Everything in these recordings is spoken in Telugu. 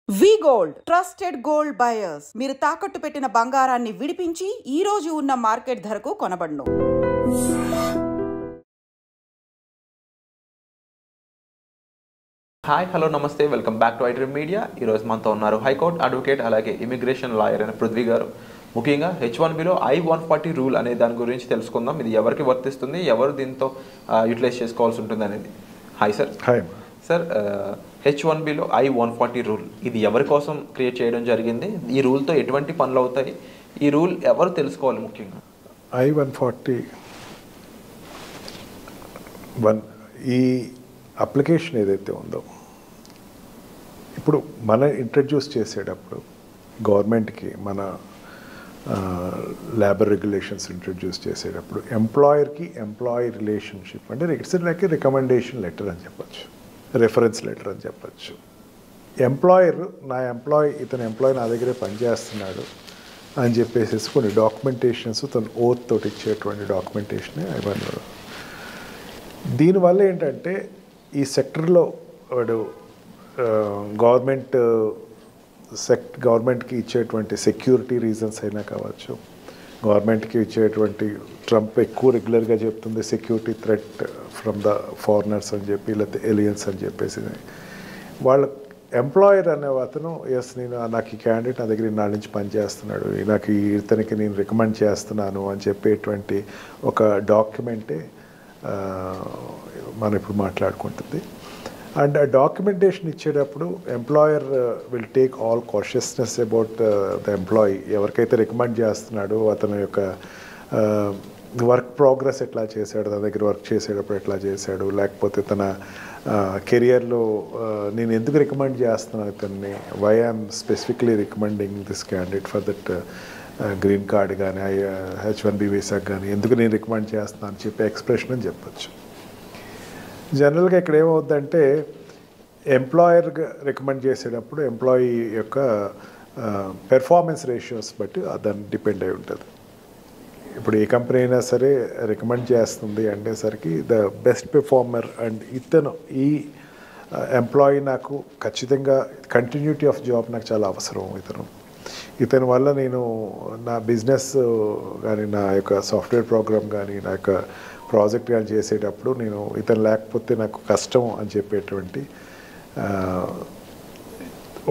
వి గోల్డ్ ట్రస్టెడ్ గోల్డ్ బయర్స్ మీరు తాకట్టు పెట్టిన బంగారాన్ని విడిపించి ఈ రోజు ఉన్న మార్కెట్ ధరకు కొనబడును. హాయ్ హలో నమస్తే welcome back to iDream media. ఈరోజు మనతో ఉన్నారు హైకోర్టు అడ్వకేట్ అలాగే ఇమిగ్రేషన్ లాయర్ అయిన పృథ్వీ గారు. ముఖ్యంగా H1Bలో I-140 రూల్ అనే దాని గురించి తెలుసుకుందాం. ఇది ఎవరికి వర్తిస్తుంది, ఎవరు దీంతో యూటిలైజ్ చేసుకోవాల్సి ఉంటుంది అనేది. Hi sir. హాయ్ సార్, H1Bలో I-140 రూల్ ఇది ఎవరి కోసం క్రియేట్ చేయడం జరిగింది? ఈ రూల్తో ఎటువంటి పనులు అవుతాయి? ఈ రూల్ ఎవరు తెలుసుకోవాలి? ముఖ్యంగా I-140 ఈ అప్లికేషన్ ఏదైతే ఉందో ఇప్పుడు మనం ఇంట్రడ్యూస్ చేసేటప్పుడు గవర్నమెంట్కి మన లేబర్ రెగ్యులేషన్స్ ఇంట్రడ్యూస్ చేసేటప్పుడు ఎంప్లాయర్కి ఎంప్లాయీ రిలేషన్షిప్ అంటే ఇట్స్ లైక్ రికమెండేషన్ లెటర్ అని చెప్పచ్చు, రెఫరెన్స్ లెటర్ అని చెప్పచ్చు. ఎంప్లాయర్ ఇతని ఎంప్లాయీ నా దగ్గరే పనిచేస్తున్నాడు అని చెప్పేసి కొన్ని డాక్యుమెంటేషన్స్ తను ఓత్ తోటి ఇచ్చేటువంటి డాక్యుమెంటేషన్ I-140. దీనివల్ల ఏంటంటే ఈ సెక్టర్లో వాడు గవర్నమెంట్కి ఇచ్చేటువంటి సెక్యూరిటీ రీజన్స్ అయినా కావచ్చు, గవర్నమెంట్కి ఇచ్చేటువంటి ట్రంప్ ఎక్కువ రెగ్యులర్గా చెప్తుంది security threat from the foreigners అని చెప్పి, లేకపోతే ఎలియన్స్ అని చెప్పేసి వాళ్ళ ఎంప్లాయర్ అనే అతను నాకు ఈ క్యాండిడేట్ నా దగ్గర నాళ్ళ నుంచి పనిచేస్తున్నాడు, నాకు ఇతనికి నేను రికమెండ్ చేస్తున్నాను అని చెప్పేటువంటి ఒక డాక్యుమెంటే మనం ఇప్పుడు మాట్లాడుకుంటుంది. అండ్ ఆ డాక్యుమెంటేషన్ ఇచ్చేటప్పుడు employer will take all కాషియస్నెస్ about the employee. ఎవరికైతే రికమెండ్ చేస్తున్నాడో అతని యొక్క వర్క్ ప్రోగ్రెస్ ఎట్లా చేశాడు, తన దగ్గర వర్క్ చేసేటప్పుడు ఎట్లా చేశాడు, లేకపోతే తన కెరియర్లో నేను ఎందుకు రికమెండ్ చేస్తున్నాను ఇతన్ని, why I'm specifically recommending this candidate for that green card కానీ H1B వీసాకి కానీ ఎందుకు నేను రికమెండ్ చేస్తున్నాను అని చెప్పి ఎక్స్ప్రెషన్ అని చెప్పచ్చు. జనరల్గా ఇక్కడ ఏమవుద్దంటే ఎంప్లాయర్ రికమెండ్ చేసేటప్పుడు ఎంప్లాయీ యొక్క పెర్ఫార్మెన్స్ రేషియోస్ బట్టి దాన్ని డిపెండ్ అయి ఉంటుంది. ఇప్పుడు ఏ కంపెనీ అయినా సరే రికమెండ్ చేస్తుంది అనేసరికి ద బెస్ట్ పెర్ఫార్మర్ అండ్ ఇతను ఈ ఎంప్లాయీ నాకు ఖచ్చితంగా కంటిన్యూటీ ఆఫ్ జాబ్ నాకు చాలా అవసరం. ఇతని వల్ల నేను నా బిజినెస్ కానీ నా యొక్క సాఫ్ట్వేర్ ప్రోగ్రామ్ కానీ నా యొక్క ప్రాజెక్ట్ కానీ చేసేటప్పుడు నేను ఇతను లేకపోతే నాకు కష్టం అని చెప్పేటువంటి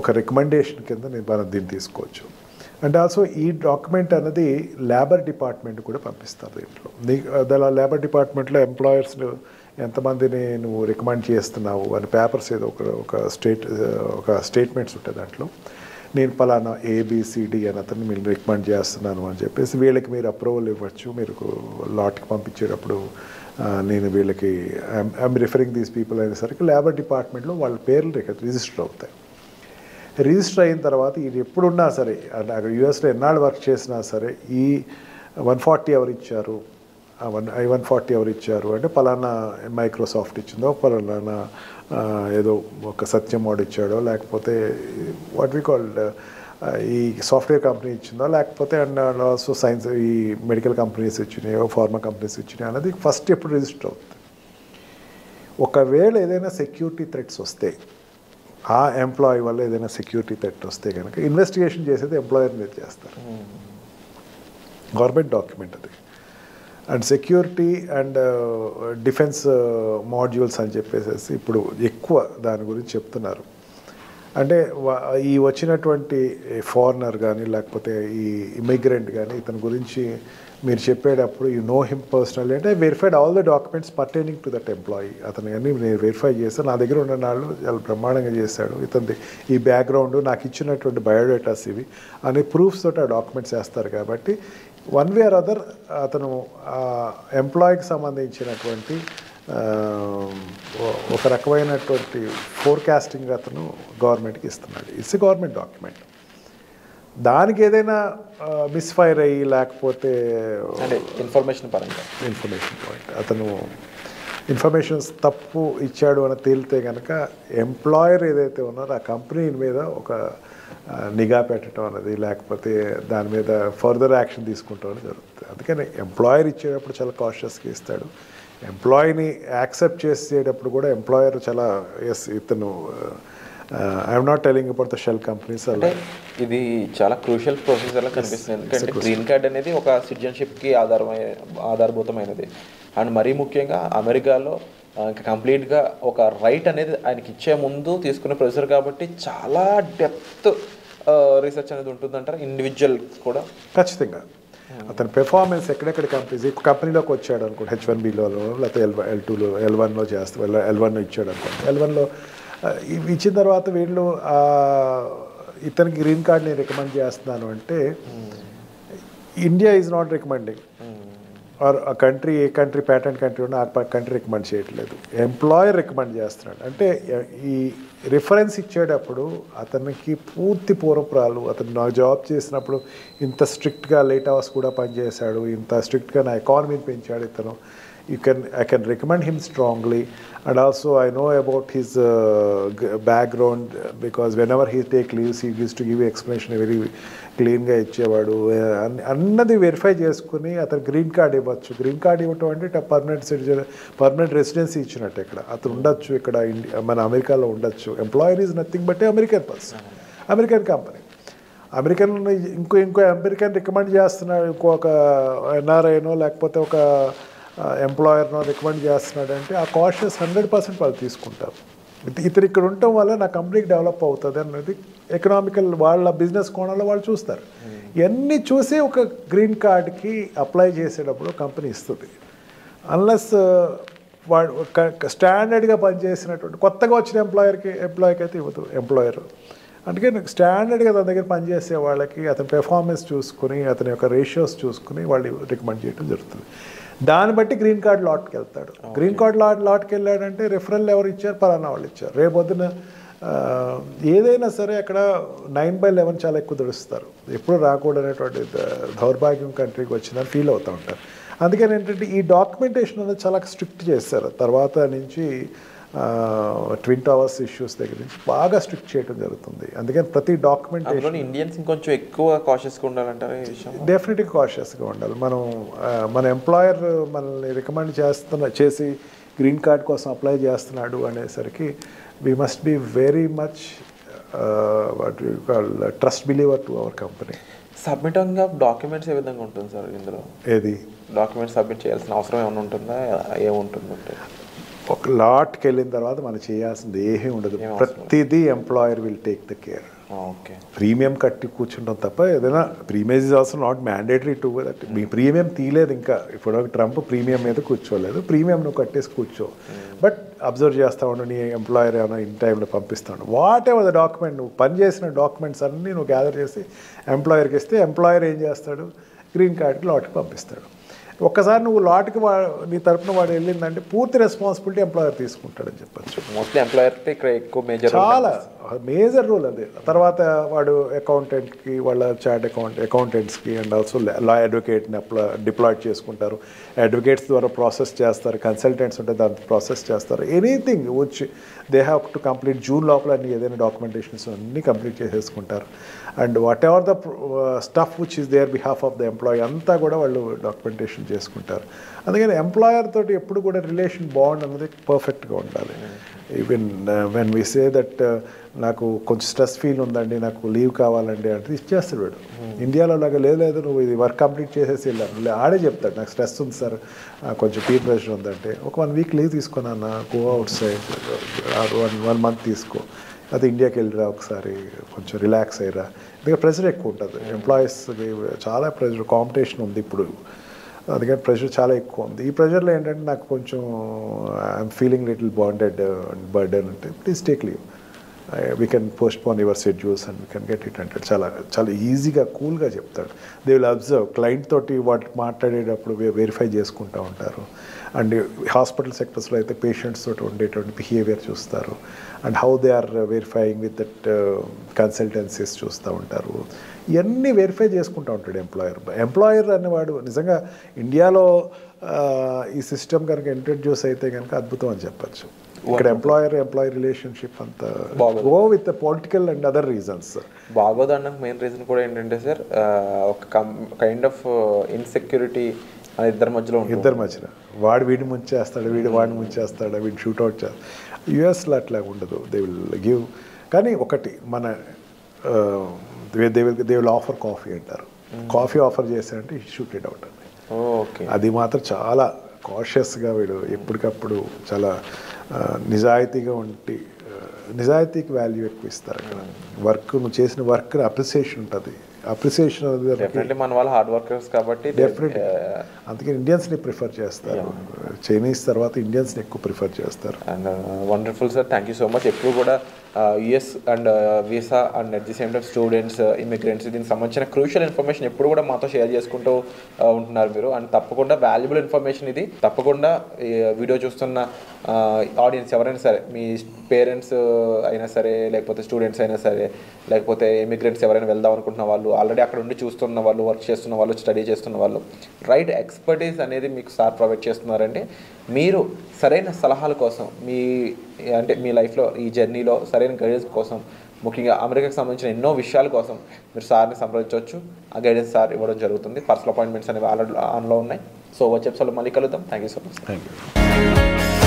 ఒక రికమెండేషన్ కింద మనం దీన్ని తీసుకోవచ్చు. అండ్ ఆల్సో ఈ డాక్యుమెంట్ అనేది లేబర్ డిపార్ట్మెంట్ కూడా పంపిస్తారు. దీంట్లో లేబర్ డిపార్ట్మెంట్లో ఎంప్లాయర్స్ ఎంతమందిని నువ్వు రికమెండ్ చేస్తున్నావు అని పేపర్స్ ఏదో ఒక స్టేట్మెంట్స్ ఉంటాయి. దాంట్లో నేను పలానా ABCD అని అతన్ని మీరు రికమెండ్ చేస్తున్నాను అని చెప్పేసి వీళ్ళకి మీరు అప్రూవల్ ఇవ్వచ్చు. మీరు లాట్కి పంపించేటప్పుడు నేను వీళ్ళకి ఐఎమ్ రిఫరింగ్ దీస్ పీపుల్ అనేసరికి లేబర్ డిపార్ట్మెంట్లో వాళ్ళ పేర్లు రిజిస్టర్ అవుతాయి. రిజిస్టర్ అయిన తర్వాత ఇది ఎప్పుడున్నా సరే అక్కడ యూఎస్లో ఎన్నాళ్ళు వర్క్ చేసినా సరే ఈ 140 ఎవరు ఇచ్చారు, I-140 ఎవరు ఇచ్చారు అంటే పలానా మైక్రోసాఫ్ట్ ఇచ్చిందో, పలానా ఏదో ఒక సత్యం వాడు ఇచ్చాడో, లేకపోతే వాట్ వి కాల్డ్ ఈ సాఫ్ట్వేర్ కంపెనీ ఇచ్చిందో, లేకపోతే అండ్ ఆల్సో సైన్స్ ఈ మెడికల్ కంపెనీస్ ఇచ్చినాయో, ఫార్మా కంపెనీస్ ఇచ్చినాయో అనేది ఫస్ట్ ఎప్పుడు రిజిస్టర్ అవుతుంది. ఒకవేళ ఏదైనా సెక్యూరిటీ థ్రెట్స్ వస్తే, ఆ ఎంప్లాయీ వల్ల ఏదైనా సెక్యూరిటీ థ్రెట్ వస్తే కనుక ఇన్వెస్టిగేషన్ చేసేది ఎంప్లాయర్ మీద చేస్తారు. గవర్నమెంట్ డాక్యుమెంట్ అది. And security and defence modules అని చెప్పేసి ఇప్పుడు ఎక్కువ దాని గురించి చెప్తున్నారు. అంటే ఈ వచ్చినటువంటి ఫారినర్ కానీ లేకపోతే ఈ ఇమిగ్రెంట్ కానీ ఇతని గురించి మీరు చెప్పేటప్పుడు యూ నో హిమ్ పర్సనల్లీ అంటే verified all the documents pertaining to that employee. అతను అన్నీ నేను వెరిఫై చేస్తాను, నా దగ్గర ఉన్న వాళ్ళు చాలా బ్రహ్మాండంగా చేశాడు, ఇతని ఈ బ్యాక్గ్రౌండ్ నాకు ఇచ్చినటువంటి బయోడేటాస్ ఇవి అనే ప్రూఫ్స్ తోటి ఆ డాక్యుమెంట్స్ వేస్తారు. కాబట్టి వన్ వే ఆర్ అదర్ అతను ఎంప్లాయీకి సంబంధించినటువంటి ఒక రకమైనటువంటి ఫోర్కాస్టింగ్ అతను గవర్నమెంట్కి ఇస్తున్నాడు. It's government document. దానికి ఏదైనా మిస్ఫైర్ అయ్యి లేకపోతే ఇన్ఫర్మేషన్ పాయింట్ అతను ఇన్ఫర్మేషన్స్ తప్పు ఇచ్చాడు అని తేలితే కనుక ఎంప్లాయర్ ఏదైతే ఉన్నారో ఆ కంపెనీ మీద ఒక నిఘా పెట్టడం అనేది, లేకపోతే దాని మీద ఫర్దర్ యాక్షన్ తీసుకుంటాం అనేది జరుగుతుంది. అందుకని ఎంప్లాయర్ ఇచ్చేటప్పుడు చాలా కాషియస్గా ఇస్తాడు. ఎంప్లాయీని యాక్సెప్ట్ చేసేటప్పుడు కూడా ఎంప్లాయర్ చాలా ఇతను I'm not telling about the shell companies. అంటే ఇది చాలా క్రూషియల్ ప్రొసీజర్ లా కనిపిస్తుంది, ఎందుకంటే గ్రీన్ కార్డ్ అనేది ఒక సిటిజన్షిప్కి ఆధారభూతమైనది. అండ్ మరీ ముఖ్యంగా అమెరికాలో ఇంకా కంప్లీట్గా ఒక రైట్ అనేది ఆయనకి ఇచ్చే ముందు తీసుకునే ప్రొసీజర్ కాబట్టి చాలా డెప్త్ రీసెర్చ్ అనేది ఉంటుందంటారు ఇండివిజువల్ కూడా. ఖచ్చితంగా అతని పెర్ఫార్మెన్స్ ఎక్కడెక్కడ కంపెనీలోకి వచ్చాడు అనుకోండి, H1Bలో లేకపోతే L2లో L1లో చేస్తే L1 ఇచ్చాడు అనుకోండి. L1లో ఇచ్చిన తర్వాత వీళ్ళు ఇతనికి గ్రీన్ కార్డ్ని రికమెండ్ చేస్తున్నాను అంటే India is not recommending, or ఆ కంట్రీ ఏ కంట్రీ ప్యాటర్న్ కంట్రీ ఉన్నా ఆ కంట్రీ రికమెండ్ చేయట్లేదు, ఎంప్లాయర్ రికమెండ్ చేస్తున్నాడు. అంటే ఈ రిఫరెన్స్ ఇచ్చేటప్పుడు అతనికి పూర్తి పూర్వపురాలు, అతను నా జాబ్ చేసినప్పుడు ఇంత స్ట్రిక్ట్గా లేట్ అవర్స్ కూడా పనిచేశాడు, ఇంత స్ట్రిక్ట్గా నా ఎకానమీని పెంచాడు ఇతను, I can recommend him strongly. And also I know about his background, because whenever he take leaves he used to give explanation very క్లీన్గా ఇచ్చేవాడు అన్నది వెరిఫై చేసుకుని అతను గ్రీన్ కార్డ్ ఇవ్వచ్చు. గ్రీన్ కార్డ్ ఇవ్వటం అంటే పర్మనెంట్ రెసిడెన్సీ ఇచ్చినట్టు. ఇక్కడ అతను ఉండొచ్చు, ఇక్కడ మన అమెరికాలో ఉండొచ్చు. Employer is nothing but American person, American company, ఇంకో అమెరికన్ రికమెండ్ చేస్తున్నాడు, ఇంకొక ఎన్ఆర్ఐనో లేకపోతే ఒక ఎంప్లాయర్నో రికమెండ్ చేస్తున్నాడు అంటే ఆ కాషియస్ 100% వాళ్ళు తీసుకుంటారు. ఇతను ఇక్కడ ఉండటం వల్ల నా కంపెనీకి డెవలప్ అవుతుంది అన్నది ఎకనామికల్ వాళ్ళ బిజినెస్ కోణంలో వాళ్ళు చూస్తారు. ఇవన్నీ చూసి ఒక గ్రీన్ కార్డ్కి అప్లై చేసేటప్పుడు కంపెనీ ఇస్తుంది. అన్లెస్ వాడు స్టాండర్డ్గా పనిచేసినటువంటి కొత్తగా వచ్చిన ఎంప్లాయీకి అయితే ఇవ్వదు ఎంప్లాయర్. అందుకే స్టాండర్డ్గా తన దగ్గర పనిచేసే వాళ్ళకి అతని పెర్ఫార్మెన్స్ చూసుకుని అతని యొక్క రేషియోస్ చూసుకుని వాళ్ళు రికమెండ్ చేయడం జరుగుతుంది. దాన్ని బట్టి గ్రీన్ కార్డ్ లాట్కి వెళ్తాడు. గ్రీన్ కార్డ్ లాట్కి వెళ్ళాడంటే రిఫరల్ ఎవరు ఇచ్చారు, పలానా వాళ్ళు ఇచ్చారు. రేపొద్దున ఏదైనా సరే అక్కడ 9/11 చాలా ఎక్కువ దుడుస్తారు. ఎప్పుడు రాకూడనేటువంటి దౌర్భాగ్యం కంట్రీకి వచ్చిందని ఫీల్ అవుతూ ఉంటారు. అందుకని ఏంటంటే ఈ డాక్యుమెంటేషన్ అనేది చాలా స్ట్రిక్ట్ చేస్తారు. తర్వాత నుంచి ట్విన్ టవర్స్ ఇష్యూస్ దగ్గర నుంచి బాగా స్ట్రిక్ట్ చేయడం జరుగుతుంది. అందుకని ప్రతి డాక్యుమెంటేషన్ ఇండియన్స్ ఇంకొంచెం ఎక్కువ కాషియస్గా ఉండాలంటారు. డెఫినెట్గా కాషియస్గా ఉండాలి. మన ఎంప్లాయర్ మనల్ని రికమెండ్ చేసి గ్రీన్ కార్డ్ కోసం అప్లై చేస్తున్నాడు అనేసరికి we must be very much what you call trust believer to our company. Submitting of documents ఏ విధంగా ఉంటుంది సార్ ఇందులో? ఏది డాక్యుమెంట్స్ సబ్మిట్ చేయాల్సిన అవసరం ఏమైనా ఉంటుందా, ఏముంటుందంటే ఒక లాట్కి వెళ్ళిన తర్వాత మనం చేయాల్సింది ఏమీ ఉండదు. ప్రతిదీ employer will take the care. Okay, premium కట్టి కూర్చుంటాం తప్ప ఏదైనా premium is also not mandatory to that. Me premium తీయలేదు ఇంకా, ఇప్పుడు ట్రంప్ ప్రీమియం మీద కూర్చోలేదు, ప్రీమియం నువ్వు కట్టేసి కూర్చో. బట్ అబ్జర్వ్ చేస్తూ ఉండు, నీ ఎంప్లాయర్ ఏమైనా ఇన్ టైంలో పంపిస్తాడు. వాట్ ఎవర్ ద డాక్యుమెంట్, నువ్వు పనిచేసిన డాక్యుమెంట్స్ అన్నీ నువ్వు గ్యాదర్ చేసి ఎంప్లాయర్కి ఇస్తే ఎంప్లాయర్ ఏం చేస్తాడు, గ్రీన్ కార్డ్కి లాట్కి పంపిస్తాడు. ఒక్కసారి నువ్వు లాట్కి నీ తరపున వాడు వెళ్ళిందంటే పూర్తి రెస్పాన్సిబిలిటీ ఎంప్లాయర్ తీసుకుంటాడని చెప్పచ్చు. మోస్ట్లీ ఎంప్లాయర్ ఎక్కువ చాలా మేజర్ రోల్ అది. తర్వాత వాడు అకౌంటెంట్కి, వాళ్ళ చార్ట్ అకౌంటెంట్స్కి అండ్ ఆల్సో లా అడ్వకేట్ని డిప్లాయ్ చేసుకుంటారు. అడ్వకేట్స్ ద్వారా ప్రాసెస్ చేస్తారు, కన్సల్టెంట్స్ ఉంటే దాన్ని ప్రాసెస్ చేస్తారు. Anything which they have to complete June లోపల అన్ని ఏదైనా డాక్యుమెంటేషన్స్ అన్నీ కంప్లీట్ చేసేసుకుంటారు. And whatever the stuff which is there behalf of the employee అంతా కూడా వాళ్ళు డాక్యుమెంటేషన్ చేసుకుంటారు. అందుకని ఎంప్లాయర్ తోటి ఎప్పుడు కూడా రిలేషన్ బాండ్ అనేది పర్ఫెక్ట్గా ఉండాలి. Even when we say that నాకు కొంచెం స్ట్రెస్ ఫీల్ ఉందండి, నాకు లీవ్ కావాలండి అంటే ఇచ్చేస్తాడు వాడు. ఇండియాలో లాగా లేదు నువ్వు ఇది వర్క్ కంప్లీట్ చేసేసి వెళ్ళాను, ఆడే చెప్తాడు నాకు స్ట్రెస్ ఉంది సార్, కొంచెం పీర్ ప్రెషర్ ఉందంటే ఒక 1 వీక్ లీవ్ తీసుకున్నా, గో అవుట్ సైడ్ 1 మంత్ తీసుకో, అది ఇండియాకి వెళ్ళిరా ఒకసారి, కొంచెం రిలాక్స్ అయ్యిరా. ఎందుకంటే ప్రెషర్ ఎక్కువ ఉంటుంది ఎంప్లాయీస్కి, చాలా ప్రెషర్, కాంపిటీషన్ ఉంది ఇప్పుడు, అందుకని ప్రెషర్ చాలా ఎక్కువ ఉంది. ఈ ప్రెషర్లో ఏంటంటే నాకు కొంచెం I'm feeling little bonded burden అంటే please take leave, we can postpone your schedules and we can get it అంటే చాలా ఈజీగా కూల్గా చెప్తాడు. దే విల్ అబ్జర్వ్ క్లయింట్ తోటి వాటి మాట్లాడేటప్పుడు వెరిఫై చేసుకుంటూ ఉంటారు. అండ్ హాస్పిటల్ సెక్టర్స్లో అయితే పేషెంట్స్ తోటి ఉండేటువంటి బిహేవియర్ చూస్తారు. And how they are verifying with that consultancies చూస్తూ ఉంటారు. ఇవన్నీ వెరిఫై చేసుకుంటూ ఉంటాడు ఎంప్లాయర్ అనేవాడు. నిజంగా ఇండియాలో ఈ సిస్టమ్ కనుక ఇంట్రడ్యూస్ అయితే కనుక అద్భుతం అని చెప్పచ్చు. ఇక్కడ ఎంప్లాయీ రిలేషన్షిప్ అంతా go with political and other reasons బాగోదనడానికి మెయిన్ రీజన్ కూడా ఏంటంటే సార్, ఒక కైండ్ ఆఫ్ ఇన్సెక్యూరిటీ ఇద్దరి మధ్యలో వాడు వీడిని ముంచేస్తాడు, వీడు వాడిని ముంచేస్తాడు, వీడు షూట్అవుట్ చేస్తాడు. యుఎస్లో అట్లా ఉండదు. దే విల్ గివ్ కానీ ఒకటి మన దే విల్ ఆఫర్ కాఫీ అంటారు. కాఫీ ఆఫర్ చేశారంటే షూట్ ఇట్ అవుట్ అండి. ఓకే, అది మాత్రం చాలా కాషియస్గా వీడు ఎప్పటికప్పుడు చాలా నిజాయితీగా ఉండి నిజాయితీకి వాల్యూ ఎక్కువ ఇస్తారు అక్కడ. వర్క్ నువ్వు చేసిన వర్క్ అప్రిసియేషన్ ఉంటుంది. అప్రిసియేషన్ డెఫినెట్లీ మన వాళ్ళు హార్డ్ వర్కర్స్ కాబట్టి డెఫినెట్లీ అందుకే ఇండియన్స్ని ప్రిఫర్ చేస్తారు. చైనీస్ తర్వాత ఇండియన్స్ని ఎక్కువ ప్రిఫర్ చేస్తారు. And wonderful sir, thank you so much. ఎప్పుడు కూడా US and visa and at the same time students, immigrants దీనికి సంబంధించిన క్రూషియల్ ఇన్ఫర్మేషన్ ఎప్పుడు కూడా మాతో షేర్ చేసుకుంటూ ఉంటున్నారు మీరు. అండ్ తప్పకుండా వాల్యుబుల్ ఇన్ఫర్మేషన్ ఇది. తప్పకుండా వీడియో చూస్తున్న ఆడియన్స్ ఎవరైనా సరే, మీ పేరెంట్స్ అయినా సరే, లేకపోతే స్టూడెంట్స్ అయినా సరే, లేకపోతే ఇమిగ్రెంట్స్ ఎవరైనా వెళ్దాం అనుకుంటున్న వాళ్ళు, ఆల్రెడీ అక్కడ ఉండి చూస్తున్న వాళ్ళు, వర్క్ చేస్తున్న వాళ్ళు, స్టడీ చేస్తున్న వాళ్ళు, రైట్ ఎక్స్పర్టీస్ అనేది మీకు సార్ ప్రొవైడ్ చేస్తున్నారంటే మీరు సరైన సలహాల కోసం మీ లైఫ్లో ఈ జర్నీలో సరైన గైడెన్స్ కోసం, ముఖ్యంగా అమెరికాకి సంబంధించిన ఎన్నో విషయాల కోసం మీరు సార్ని సంప్రదించవచ్చు. ఆ గైడెన్స్ సార్ ఇవ్వడం జరుగుతుంది. పర్సనల్ అపాయింట్మెంట్స్ అనేవి ఆల్రెడీ ఆన్లో ఉన్నాయి. సో వచ్చే ఎపిసోడ్లో మళ్ళీ కలుద్దాం. Thank you so much. Thank you.